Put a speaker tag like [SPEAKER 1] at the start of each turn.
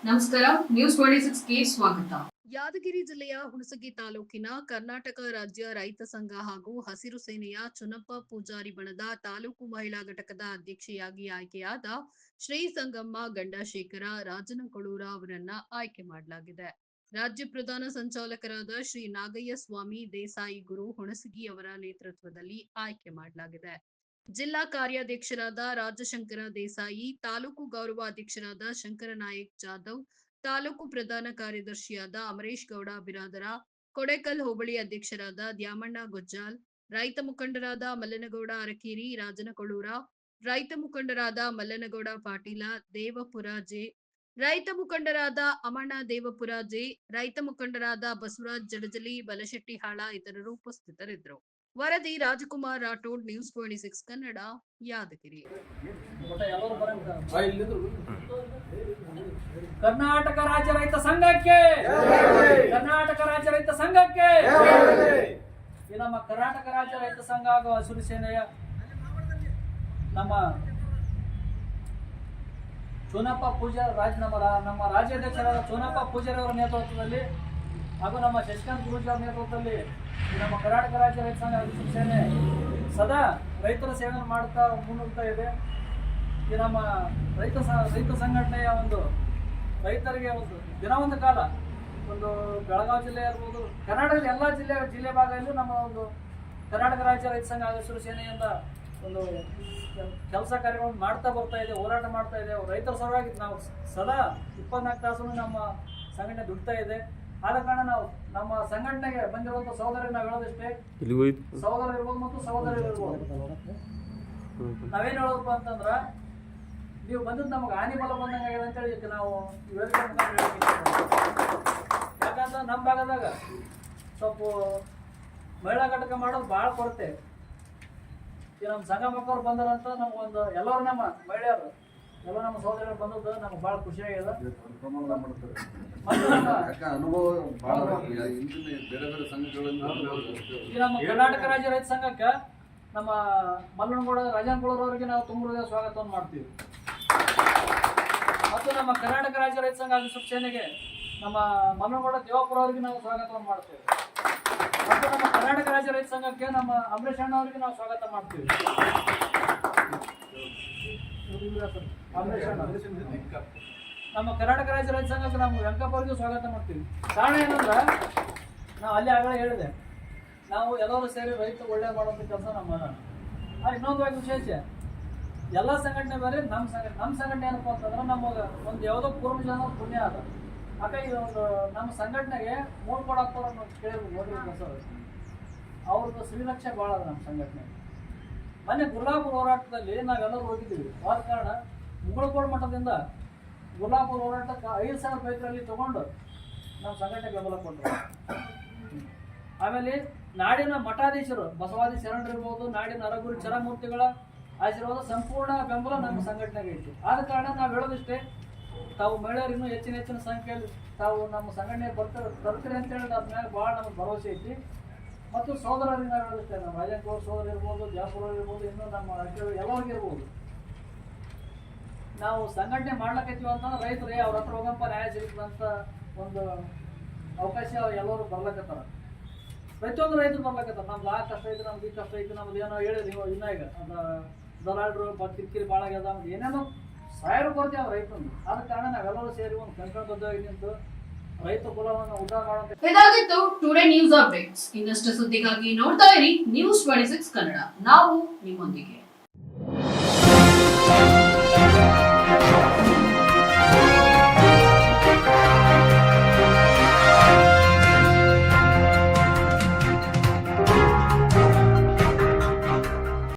[SPEAKER 1] ನಮಸ್ಕಾರ, ನ್ಯೂಸ್ 26ಗೆ ಸ್ವಾಗತ.
[SPEAKER 2] ಯಾದಗಿರಿ ಜಿಲ್ಲೆಯ ಹುಣಸಗಿ ತಾಲೂಕಿನ ಕರ್ನಾಟಕ ರಾಜ್ಯ ರೈತ ಸಂಘ ಹಾಗೂ ಹಸಿರು ಸೇನೆಯ ಚುನಪ್ಪ ಪೂಜಾರಿ ಬಣದ ತಾಲೂಕು ಮಹಿಳಾ ಘಟಕದ ಅಧ್ಯಕ್ಷೆಯಾಗಿ ಆಯ್ಕೆಯಾದ ಶ್ರೀ ಸಂಗಮ್ಮ ಗಂಡಶೇಖರ ರಾಜನಕೊಳೂರ ಅವರನ್ನ ಆಯ್ಕೆ ಮಾಡಲಾಗಿದೆ. ರಾಜ್ಯ ಪ್ರಧಾನ ಸಂಚಾಲಕರಾದ ಶ್ರೀ ನಾಗಯ್ಯ ಸ್ವಾಮಿ ದೇಸಾಯಿ ಗುರು ಹುಣಸಗಿ ಅವರ ನೇತೃತ್ವದಲ್ಲಿ ಆಯ್ಕೆ ಮಾಡಲಾಗಿದೆ. ಜಿಲ್ಲಾ ಕಾರ್ಯಾಧ್ಯಕ್ಷರಾದ ರಾಜಶಂಕರ ದೇಸಾಯಿ, ತಾಲೂಕು ಗೌರವ ಅಧ್ಯಕ್ಷರಾದ ಶಂಕರನಾಯಕ್ ಜಾಧವ್, ತಾಲೂಕು ಪ್ರಧಾನ ಕಾರ್ಯದರ್ಶಿಯಾದ ಅಮರೇಶ್ ಗೌಡ ಬಿರಾದರ, ಕೊಡೇಕಲ್ ಹೋಬಳಿ ಅಧ್ಯಕ್ಷರಾದ ದ್ಯಾಮಣ್ಣ ಗೊಜ್ಜಾಲ್, ರೈತ ಮುಖಂಡರಾದ ಮಲ್ಲನಗೌಡ ಅರಕೇರಿ ರಾಜನಕೊಳೂರ, ರೈತ ಮುಖಂಡರಾದ ಮಲ್ಲನಗೌಡ ಪಾಟೀಲ ದೇವಪುರ ಜೆ, ರೈತ ಮುಖಂಡರಾದ ಅಮಣ್ಣ ದೇವಪುರ ಜೆ, ರೈತ ಮುಖಂಡರಾದ ಬಸವರಾಜ್ ಜಡಜಲಿ ಬಲಶೆಟ್ಟಿಹಾಳ ಇತರರು ಉಪಸ್ಥಿತರಿದ್ದರು. ವರದಿ ರಾಜಕುಮಾರ್ ರಾಠೋಡ್, ನ್ಯೂಸ್ 26 ಕನ್ನಡ, ಯಾದಗಿರಿ.
[SPEAKER 3] ಕರ್ನಾಟಕ ರಾಜ್ಯ ರೈತ ಸಂಘಕ್ಕೆ, ಕರ್ನಾಟಕ ರಾಜ್ಯ ರೈತ ಸಂಘಕ್ಕೆ. ಈ ನಮ್ಮ ಕರ್ನಾಟಕ ರಾಜ್ಯ ರೈತ ಸಂಘ ಹಾಗೂ ಹಸಿರು ಸೇನೆಯ ನಮ್ಮ ಚುನಪ್ಪ ಪೂಜಾರಿ ನಮ್ಮ ರಾಜ್ಯಾಧ್ಯಕ್ಷರಾದ ಚುನಪ್ಪ ಪೂಜಾರಿ ಅವರ ನೇತೃತ್ವದಲ್ಲಿ ಹಾಗೂ ನಮ್ಮ ಶಶಿಕಾಂತ್ ಗುರೂಜಿ ಅವರ ನೇತೃತ್ವದಲ್ಲಿ ನಮ್ಮ ಕರ್ನಾಟಕ ರಾಜ್ಯ ರೈತ ಸಂಘ ಹಸಿರು ಸೇನೆ ಸದಾ ರೈತರ ಸೇವೆ ಮಾಡುತ್ತಾ ಮುನ್ನುಗ್ತಾ ಇದೆ. ಈ ನಮ್ಮ ರೈತ ಸಂಘಟನೆಯ ಒಂದು ರೈತರಿಗೆ ಒಂದು ದಿನವೊಂದು ಕಾಲ ಒಂದು ಬೆಳಗಾವಿ ಜಿಲ್ಲೆ ಇರ್ಬೋದು, ಕರ್ನಾಟಕದ ಎಲ್ಲ ಜಿಲ್ಲೆ ಭಾಗದಲ್ಲೂ ನಮ್ಮ ಒಂದು ಕರ್ನಾಟಕ ರಾಜ್ಯ ರೈತ ಸಂಘ ಹಸಿರು ಸೇನೆಯಿಂದ ಒಂದು ಕೆಲಸ ಕಾರ್ಯಗಳನ್ನು ಮಾಡ್ತಾ ಬರ್ತಾ ಇದೆ, ಹೋರಾಟ ಮಾಡ್ತಾ ಇದೆ. ರೈತರ ಸಲುವಾಗಿ ನಾವು ಸದಾ 24 ತಾಸು ನಮ್ಮ ಸಂಘಟನೆ ದುಡ್ತಾ ಇದೆ. ಆದ ಕಾರಣ ನಾವು ನಮ್ಮ ಸಂಘಟನೆಗೆ ಬಂದಿರುವಂಥ ಸಹೋದರಿಗೆ ನಾವು ಹೇಳೋದಿಷ್ಟೇ, ಸಹೋದರ ಇರ್ಬೋದು ಮತ್ತು ಸಹೋದರಿ ಇರ್ಬೋದು, ನಾವೇನು ಹೇಳೋದಪ್ಪ ಅಂತಂದ್ರೆ, ನೀವು ಬಂದದ್ದು ನಮಗೆ ಹಾನಿ ಬಲ ಬಂದಂಗಾಗಿದೆ ಅಂತೇಳಿ ನಾವು ಯಾಕಂದ್ರೆ ನಮ್ಮ ಭಾಗದಾಗ ಸ್ವಲ್ಪ ಮಹಿಳಾ ಘಟಕ ಮಾಡೋದು ಭಾಳ ಕೊರತೆ. ಈ ನಮ್ಮ ಸಂಘ ಮಕ್ಕಳು ಬಂದಾರಂತ ನಮಗೊಂದು ಎಲ್ಲರೂ ನಮ್ಮ ಮಹಿಳೆಯರು ಎಲ್ಲ ನಮ್ಮ ಸಹೋದರರು ಬಂದದ್ದು ನಮ್ಗೆ ಭಾಳ ಖುಷಿಯಾಗಿದೆ. ಈ ನಮ್ಮ ಕರ್ನಾಟಕ ರಾಜ್ಯ ರೈತ ಸಂಘಕ್ಕೆ ನಮ್ಮ ಮಲ್ಲನಗೌಡ ರಾಜನಕೊಳೂರು ಅವರಿಗೆ ನಾವು ತುಂಬ ಹೃದಯ ಸ್ವಾಗತವನ್ನು ಮಾಡ್ತೀವಿ. ಮತ್ತು ನಮ್ಮ ಕರ್ನಾಟಕ ರಾಜ್ಯ ರೈತ ಸಂಘ ಹಸಿರು ಸೇನೆಗೆ ನಮ್ಮ ಮಲ್ಲನಗೌಡ ದೇವಪುರ ಅವರಿಗೆ ನಾವು ಸ್ವಾಗತವನ್ನು ಮಾಡ್ತೇವೆ. ಮತ್ತು ನಮ್ಮ ಕರ್ನಾಟಕ ರಾಜ್ಯ ರೈತ ಸಂಘಕ್ಕೆ ನಮ್ಮ ಅಮರೇಶ್ ಅಣ್ಣ ಅವರಿಗೆ ನಾವು ಸ್ವಾಗತ ಮಾಡ್ತೀವಿ. ನಮ್ಮ ಕರ್ನಾಟಕ ರಾಜ್ಯ ರೈತ ಸಂಘಕ್ಕೆ ನಾವು ವೆಂಕಪ್ಪ ಅವರಿಗೂ ಸ್ವಾಗತ ಮಾಡ್ತೀವಿ. ಕಾರಣ ಏನಂದ್ರೆ, ನಾವು ಅಲ್ಲಿ ಆಗಲೇ ಹೇಳಿದೆ, ನಾವು ಎಲ್ಲರೂ ಸೇರಿ ರೈತ ಒಳ್ಳೆ ಮಾಡುವಂಥ ಕೆಲಸ ನಮ್ಮ ಮಾಡೋಣ. ಇನ್ನೊಂದು ವಿಶೇಷ, ಎಲ್ಲ ಸಂಘಟನೆ ಬೇರೆ, ನಮ್ಮ ಸಂಘಟನೆ ಏನಪ್ಪ ಅಂತಂದ್ರೆ ನಮಗೆ ಒಂದು ಯಾವುದೋ ಪೂರ್ವ ಜನ ಪುಣ್ಯ ಅದ. ಹಾಗಾಗಿ ಒಂದು ನಮ್ಮ ಸಂಘಟನೆಗೆ ಮೂರು ಕೊಡಾಕ್ತವ್ರನ್ನು ಕೇಳಿದ್ರು ನೋಡ್ರಿ ಸರ್, ಅವ್ರದ್ದು ಶ್ರೀರಕ್ಷೆ ಭಾಳ ಅದ ನಮ್ಮ ಸಂಘಟನೆ. ಮೊನ್ನೆ ಗುರ್ಲಾಪುರ ಹೋರಾಟದಲ್ಲಿ ನಾವೆಲ್ಲರೂ ಹೋಗಿದ್ದೀವಿ. ಆದ ಕಾರಣ ಮುಗಳಕೋಡ್ ಮಠದಿಂದ ಗುರ್ಲಾಪುರ ಹೋರಾಟಕ್ಕೆ 5,000 ಬೈಕ್ರಲ್ಲಿ ತಗೊಂಡು ನಮ್ಮ ಸಂಘಟನೆ ಬೆಂಬಲ ಕೊಟ್ಟರು. ಆಮೇಲೆ ನಾಡಿನ ಮಠಾಧೀಶರು ಬಸವಾದಿ ಶರಣರಿರ್ಬೋದು, ನಾಡಿನ ಅರಗುರು ಚರಮೂರ್ತಿಗಳ ಆಶೀರ್ವಾದ ಸಂಪೂರ್ಣ ಬೆಂಬಲ ನಮ್ಮ ಸಂಘಟನೆಗೆ ಇತ್ತು. ಆದ ಕಾರಣ ನಾವು ಹೇಳೋದಿಷ್ಟೇ, ತಾವು ಮಹಿಳೆಯರು ಇನ್ನೂ ಹೆಚ್ಚಿನ ಸಂಖ್ಯೆಯಲ್ಲಿ ತಾವು ನಮ್ಮ ಸಂಘಟನೆ ತರ್ತೀರಿ ಅಂತ ಹೇಳಿದ್ರೆ ಅದ್ರ ಮೇಲೆ ಭಾಳ ನಮಗೆ ಭರವಸೆ ಐತಿ. ಮತ್ತು ಸಹೋದರರಿಗೆ ನಾವು ಹೇಳೋದಿಷ್ಟೇ, ನಮ್ಮ ರಾಜನಕೊಳೂರು ಸಹೋದರ ಇರ್ಬೋದು, ಜಾಪುರ ಇರ್ಬೋದು, ಇನ್ನೂ ನಮ್ಮ ಎಲ್ಲರಿಗೂ ಇರ್ಬೋದು, ನಾವು ಸಂಘಟನೆ ಮಾಡ್ಲಕತ್ತೀವಿ ಅಂತಂದ್ರೆ ರೈತರೇ ಅವ್ರ ಹತ್ರ ಹೋಗಂಪ ನ್ಯಾಯ ಸಿಗುತ್ತಂತ ಒಂದು ಅವಕಾಶ ಎಲ್ಲರೂ ಬರ್ಲಕತ್ತಾರ. ಪ್ರತಿಯೊಂದು ರೈತರು ಬರ್ಲಕತ್ತಾರ. ನಮ್ದು ಆ ಕಷ್ಟ ಐತೆ, ನಮ್ದು ಈ ಕಷ್ಟ ಐತೆ, ನಮ್ದು ಏನೋ ಹೇಳಿದ್ರಿ ಇನ್ನ ಈಗ ದಲಾಳರು ಕಿರಿಕಿರಿ ಭಾಳ ಆಗ್ಯದ, ಏನೇನೋ ಸಾವಿರ ಕೊರತೆ ಅವ ರೈತಂದು. ಆದ ಕಾರಣ ನಾವೆಲ್ಲರೂ ಸೇರಿ ಒಂದು ಕಂಕಣಬದ್ಧವಾಗಿ ನಿಂತು ರೈತ ಕುಲವನ್ನು ಉದ್ಧಾರ ಮಾಡುವಂತ.
[SPEAKER 1] ಇದಾಗಿತ್ತು ಟುಡೇ ನ್ಯೂಸ್ ಅಪ್ಡೇಟ್ಸ್. ಇನ್ನಷ್ಟು ಸುದ್ದಿಗಾಗಿ ನೋಡ್ತಾ ಇರಿ ನ್ಯೂಸ್ 26 ಕನ್ನಡ. ನಾವು ನಿಮ್ಮೊಂದಿಗೆ.